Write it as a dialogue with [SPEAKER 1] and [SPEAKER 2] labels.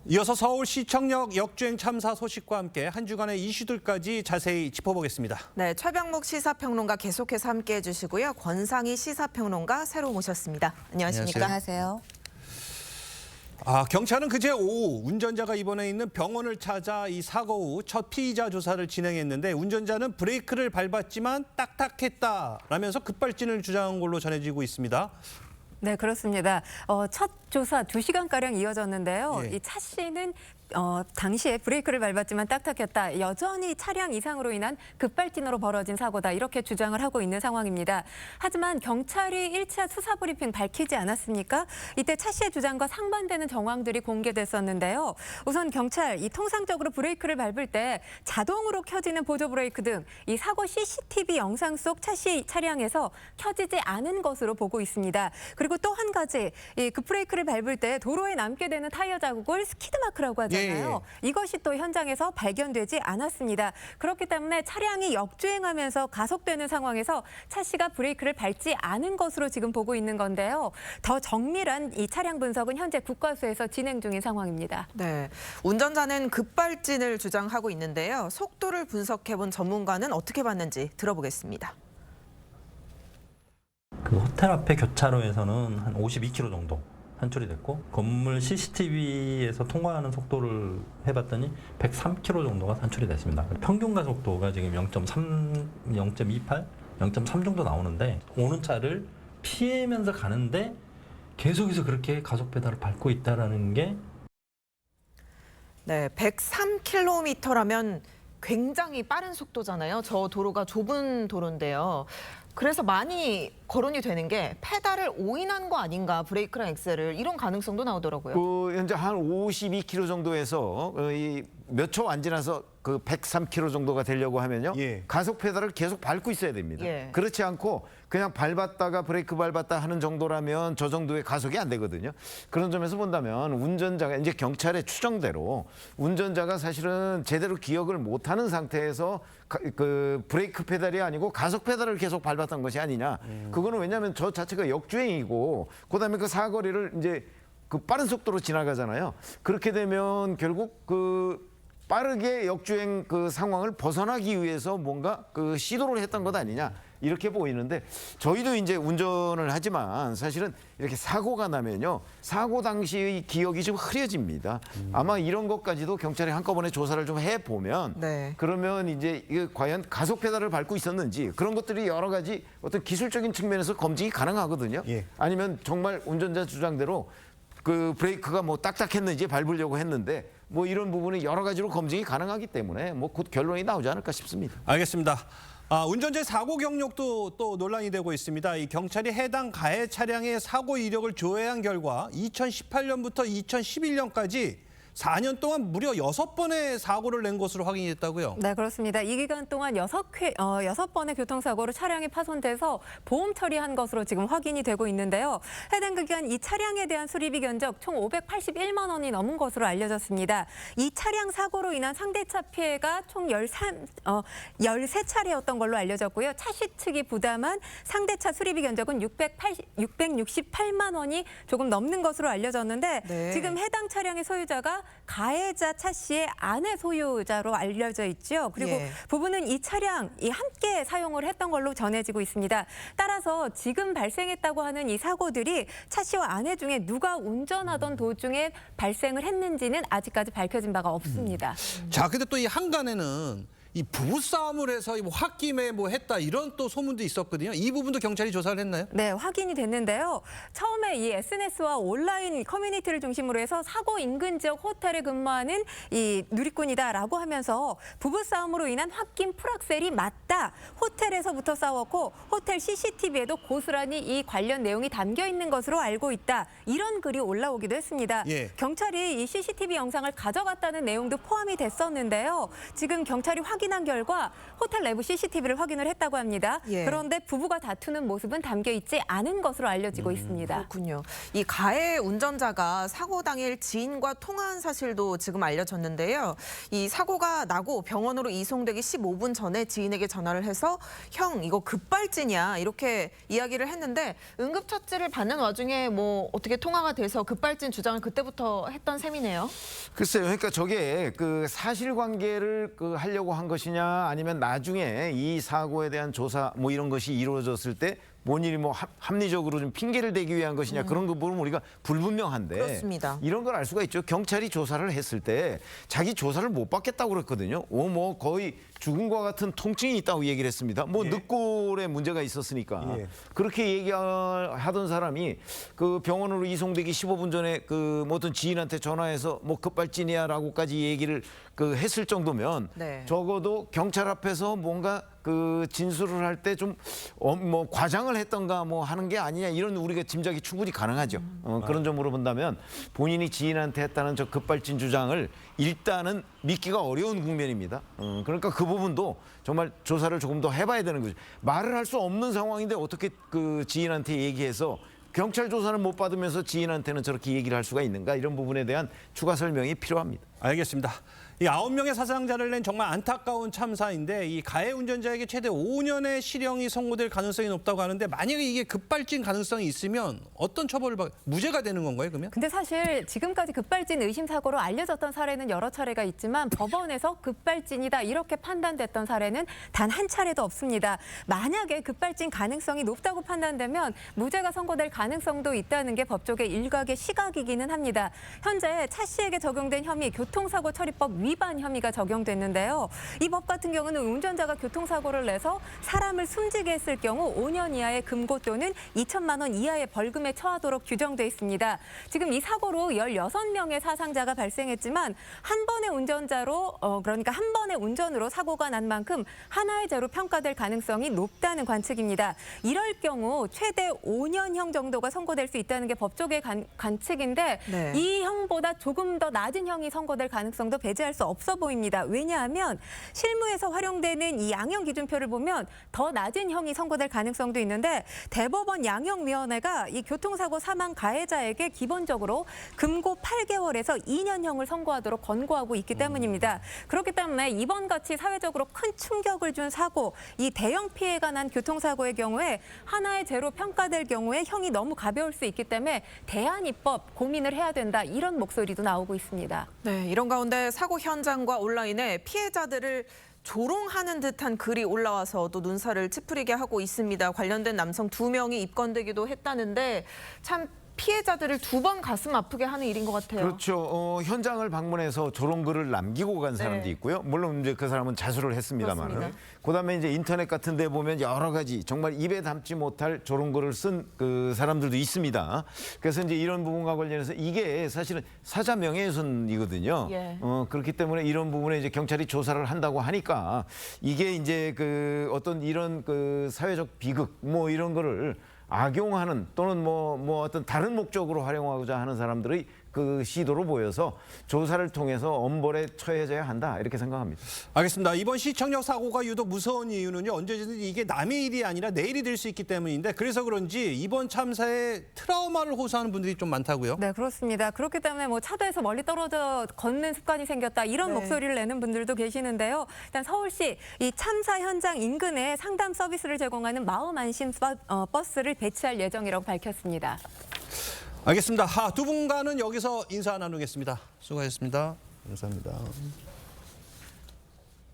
[SPEAKER 1] 이어서 서울시청역 역주행 참사 소식과 함께 한 주간의 이슈들까지 자세히 짚어보겠습니다.
[SPEAKER 2] 네, 최병목 시사평론가 계속해서 함께해 주시고요. 권상희 시사평론가 새로 모셨습니다. 안녕하십니까?
[SPEAKER 3] 안녕하세요.
[SPEAKER 1] 경찰은 그제 오후 운전자가 입원해 있는 병원을 찾아 이 사고 후 첫 피의자 조사를 진행했는데 운전자는 브레이크를 밟았지만 딱딱했다라면서 급발진을 주장한 걸로 전해지고 있습니다.
[SPEAKER 3] 네, 그렇습니다. 첫 조사 2시간가량 이어졌는데요.
[SPEAKER 1] 예.
[SPEAKER 3] 이 차 씨는 당시에 브레이크를 밟았지만 딱딱했다. 여전히 차량 이상으로 인한 급발진으로 벌어진 사고다. 이렇게 주장을 하고 있는 상황입니다. 하지만 경찰이 1차 수사 브리핑 밝히지 않았습니까? 이때 차 씨의 주장과 상반되는 정황들이 공개됐었는데요. 우선 경찰, 이 통상적으로 브레이크를 밟을 때 자동으로 켜지는 보조 브레이크 등 이 사고 CCTV 영상 속 차 씨 차량에서 켜지지 않은 것으로 보고 있습니다. 그리고 또 한 가지, 이 급브레이크를 밟을 때 도로에 남게 되는 타이어 자국을 스키드 마크라고 하잖아요. 이것이 또 현장에서 발견되지 않았습니다. 그렇기 때문에 차량이 역주행하면서 가속되는 상황에서 차 씨가 브레이크를 밟지 않은 것으로 지금 보고 있는 건데요. 더 정밀한 이 차량 분석은 현재 국과수에서 진행 중인 상황입니다.
[SPEAKER 2] 네, 운전자는 급발진을 주장하고 있는데요. 속도를 분석해본 전문가는 어떻게 봤는지 들어보겠습니다.
[SPEAKER 4] 그 호텔 앞에 교차로에서는 한 52km 정도 산출이 됐고 건물 CCTV에서 통과하는 속도를 해봤더니 103km 정도가 산출이 됐습니다. 평균 가속도가 지금 0.3, 0.28, 0.3 정도 나오는데 오는 차를 피하면서 가는데 계속해서 그렇게 가속 페달을 밟고 있다는 게
[SPEAKER 2] 네, 103km라면 굉장히 빠른 속도잖아요. 저 도로가 좁은 도로인데요. 그래서 많이 거론이 되는 게 페달을 오인한 거 아닌가, 브레이크랑 엑셀을, 이런 가능성도 나오더라고요.
[SPEAKER 5] 현재 한 52km 정도에서 몇 초 안 지나서 그 103km 정도가 되려고 하면요.
[SPEAKER 1] 예.
[SPEAKER 5] 가속 페달을 계속 밟고 있어야 됩니다.
[SPEAKER 2] 예.
[SPEAKER 5] 그렇지 않고 그냥 밟았다가 브레이크 밟았다 하는 정도라면 저 정도의 가속이 안 되거든요. 그런 점에서 본다면 운전자가 이제 경찰의 추정대로 운전자가 사실은 제대로 기억을 못하는 상태에서 그 브레이크 페달이 아니고 가속 페달을 계속 밟았던 것이 아니냐. 그거는 왜냐하면 저 자체가 역주행이고 그다음에 그 사거리를 이제 그 빠른 속도로 지나가잖아요. 그렇게 되면 결국 그 빠르게 역주행 그 상황을 벗어나기 위해서 뭔가 그 시도를 했던 것 아니냐 이렇게 보이는데 저희도 이제 운전을 하지만 사실은 이렇게 사고가 나면요 사고 당시의 기억이 좀 흐려집니다. 아마 이런 것까지도 경찰이 한꺼번에 조사를 좀 해보면
[SPEAKER 2] 네.
[SPEAKER 5] 그러면 이제 이게 과연 가속 페달을 밟고 있었는지 그런 것들이 여러 가지 어떤 기술적인 측면에서 검증이 가능하거든요.
[SPEAKER 1] 예.
[SPEAKER 5] 아니면 정말 운전자 주장대로 그 브레이크가 뭐 딱딱했는지 밟으려고 했는데 뭐 이런 부분이 여러 가지로 검증이 가능하기 때문에 뭐 곧 결론이 나오지 않을까 싶습니다.
[SPEAKER 1] 알겠습니다. 운전자의 사고 경력도 또 논란이 되고 있습니다. 이 경찰이 해당 가해 차량의 사고 이력을 조회한 결과 2018년부터 2011년까지 4년 동안 무려 6번의 사고를 낸 것으로 확인이 됐다고요?
[SPEAKER 3] 네, 그렇습니다. 이 기간 동안 6번의 교통사고로 차량이 파손돼서 보험 처리한 것으로 지금 확인이 되고 있는데요. 해당 기간 이 차량에 대한 수리비 견적 총 581만 원이 넘은 것으로 알려졌습니다. 이 차량 사고로 인한 상대차 피해가 총 13차례였던 걸로 알려졌고요. 차시 측이 부담한 상대차 수리비 견적은 668만 원이 조금 넘는 것으로 알려졌는데
[SPEAKER 2] 네.
[SPEAKER 3] 지금 해당 차량의 소유자가 가해자 차 씨의 아내 소유자로 알려져 있죠. 그리고
[SPEAKER 2] 예.
[SPEAKER 3] 부부는 이 차량이 함께 사용을 했던 걸로 전해지고 있습니다. 따라서 지금 발생했다고 하는 이 사고들이 차 씨와 아내 중에 누가 운전하던 도중에 발생을 했는지는 아직까지 밝혀진 바가 없습니다.
[SPEAKER 1] 자, 근데 또 이 한간에는 이 부부싸움을 해서 뭐 홧김에 뭐 했다 이런 또 소문도 있었거든요. 이 부분도 경찰이 조사를 했나요?
[SPEAKER 3] 네, 확인이 됐는데요. 처음에 이 SNS와 온라인 커뮤니티를 중심으로 해서 사고 인근 지역 호텔에 근무하는 이 누리꾼이다라고 하면서 부부싸움으로 인한 홧김 풀악셀이 맞다. 호텔에서부터 싸웠고 호텔 CCTV에도 고스란히 이 관련 내용이 담겨 있는 것으로 알고 있다. 이런 글이 올라오기도 했습니다.
[SPEAKER 1] 예.
[SPEAKER 3] 경찰이 이 CCTV 영상을 가져갔다는 내용도 포함이 됐었는데요. 지금 경찰이 확인 확인한 결과 호텔 내부 CCTV를 확인을 했다고 합니다.
[SPEAKER 2] 예.
[SPEAKER 3] 그런데 부부가 다투는 모습은 담겨 있지 않은 것으로 알려지고 있습니다.
[SPEAKER 2] 그렇군요. 이 가해 운전자가 사고 당일 지인과 통화한 사실도 지금 알려졌는데요. 이 사고가 나고 병원으로 이송되기 15분 전에 지인에게 전화를 해서 형 이거 급발진이야 이렇게 이야기를 했는데 응급처치를 받는 와중에 뭐 어떻게 통화가 돼서 급발진 주장을 그때부터 했던 셈이네요.
[SPEAKER 5] 글쎄요. 그러니까 저게 그 사실관계를 하려고 한 것이냐 아니면 나중에 이 사고에 대한 조사 뭐 이런 것이 이루어졌을 때 본인이 뭐 합리적으로 좀 핑계를 대기 위한 것이냐 그런 거 보면 우리가 불분명한데
[SPEAKER 2] 그렇습니다.
[SPEAKER 5] 이런 걸 알 수가 있죠. 경찰이 조사를 했을 때 자기 조사를 못 받겠다고 그랬거든요. 뭐 거의 죽음과 같은 통증이 있다고 얘기를 했습니다. 뭐 늑골에 문제가 있었으니까 그렇게 얘기하던 사람이 그 병원으로 이송되기 15분 전에 그 어떤 지인한테 전화해서 뭐 급발진이야라고까지 얘기를 했을 정도면
[SPEAKER 2] 네.
[SPEAKER 5] 적어도 경찰 앞에서 뭔가 그 진술을 할 때 좀 뭐 과장을 했던가 뭐 하는 게 아니냐 이런 우리가 짐작이 충분히 가능하죠. 그런 점으로 본다면 본인이 지인한테 했다는 저 급발진 주장을 일단은 믿기가 어려운 국면입니다. 그러니까 그 부분도 정말 조사를 조금 더 해봐야 되는 거죠. 말을 할 수 없는 상황인데 어떻게 그 지인한테 얘기해서 경찰 조사는 못 받으면서 지인한테는 저렇게 얘기를 할 수가 있는가 이런 부분에 대한 추가 설명이 필요합니다.
[SPEAKER 1] 알겠습니다. 이 9명의 사상자를 낸 정말 안타까운 참사인데 이 가해 운전자에게 최대 5년의 실형이 선고될 가능성이 높다고 하는데 만약에 이게 급발진 가능성이 있으면 어떤 처벌을 무죄가 되는 건가요, 그러면?
[SPEAKER 3] 근데 사실 지금까지 급발진 의심 사고로 알려졌던 사례는 여러 차례가 있지만 법원에서 급발진이다 이렇게 판단됐던 사례는 단 한 차례도 없습니다. 만약에 급발진 가능성이 높다고 판단되면 무죄가 선고될 가능성도 있다는 게 법조계 일각의 시각이기는 합니다. 현재 차 씨에게 적용된 혐의 교통사고 처리법 위반 혐의가 적용됐는데요. 이 법 같은 경우는 운전자가 교통사고를 내서 사람을 숨지게 했을 경우 5년 이하의 금고 또는 2천만 원 이하의 벌금에 처하도록 규정돼 있습니다. 지금 이 사고로 16명의 사상자가 발생했지만 한 번의 운전자로 그러니까 한 번의 운전으로 사고가 난 만큼 하나의 죄로 평가될 가능성이 높다는 관측입니다. 이럴 경우 최대 5년형 정도가 선고될 수 있다는 게 법조계 관측인데
[SPEAKER 2] 네.
[SPEAKER 3] 이 형보다 조금 더 낮은 형이 선고될 가능성도 배제할 수 없어 보입니다. 왜냐하면 실무에서 활용되는 이 양형 기준표를 보면 더 낮은 형이 선고될 가능성도 있는데 대법원 양형위원회가 이 교통사고 사망 가해자에게 기본적으로 금고 8개월에서 2년형을 선고하도록 권고하고 있기 때문입니다. 그렇기 때문에 이번같이 사회적으로 큰 충격을 준 사고, 이 대형 피해가 난 교통사고의 경우에 하나의 죄로 평가될 경우에 형이 너무 가벼울 수 있기 때문에 대안입법 고민을 해야 된다 이런 목소리도 나오고 있습니다.
[SPEAKER 2] 네, 이런 가운데 사고 현장과 온라인에 피해자들을 조롱하는 듯한 글이 올라와서 또 눈살을 찌푸리게 하고 있습니다. 관련된 남성 2명이 입건되기도 했다는데 참 피해자들을 2번 가슴 아프게 하는 일인 것 같아요.
[SPEAKER 5] 그렇죠. 현장을 방문해서 조롱글을 남기고 간 사람도
[SPEAKER 2] 네.
[SPEAKER 5] 있고요. 물론 이제 그 사람은 자수를 했습니다만.
[SPEAKER 2] 그렇습니다.
[SPEAKER 5] 그다음에 이제 인터넷 같은 데 보면 여러 가지 정말 입에 담지 못할 조롱글을 쓴 그 사람들도 있습니다. 그래서 이제 이런 부분과 관련해서 이게 사실은 사자 명예훼손이거든요.
[SPEAKER 2] 예.
[SPEAKER 5] 그렇기 때문에 이런 부분에 이제 경찰이 조사를 한다고 하니까 이게 이제 그 어떤 이런 그 사회적 비극 뭐 이런 거를 악용하는 또는 뭐 어떤 다른 목적으로 활용하고자 하는 사람들의 그 시도로 보여서 조사를 통해서 엄벌에 처해져야 한다 이렇게 생각합니다.
[SPEAKER 1] 알겠습니다. 이번 시청역 사고가 유독 무서운 이유는요. 언제든지 이게 남의 일이 아니라 내 일이 될 수 있기 때문인데 그래서 그런지 이번 참사에 트라우마를 호소하는 분들이 좀 많다고요.
[SPEAKER 3] 네, 그렇습니다. 그렇기 때문에 뭐 차도에서 멀리 떨어져 걷는 습관이 생겼다 이런
[SPEAKER 2] 네.
[SPEAKER 3] 목소리를 내는 분들도 계시는데요. 일단 서울시 이 참사 현장 인근에 상담 서비스를 제공하는 마음 안심 버스를 배치할 예정이라고 밝혔습니다.
[SPEAKER 1] 알겠습니다. 두 분과는 여기서 인사 나누겠습니다. 수고하셨습니다. 감사합니다.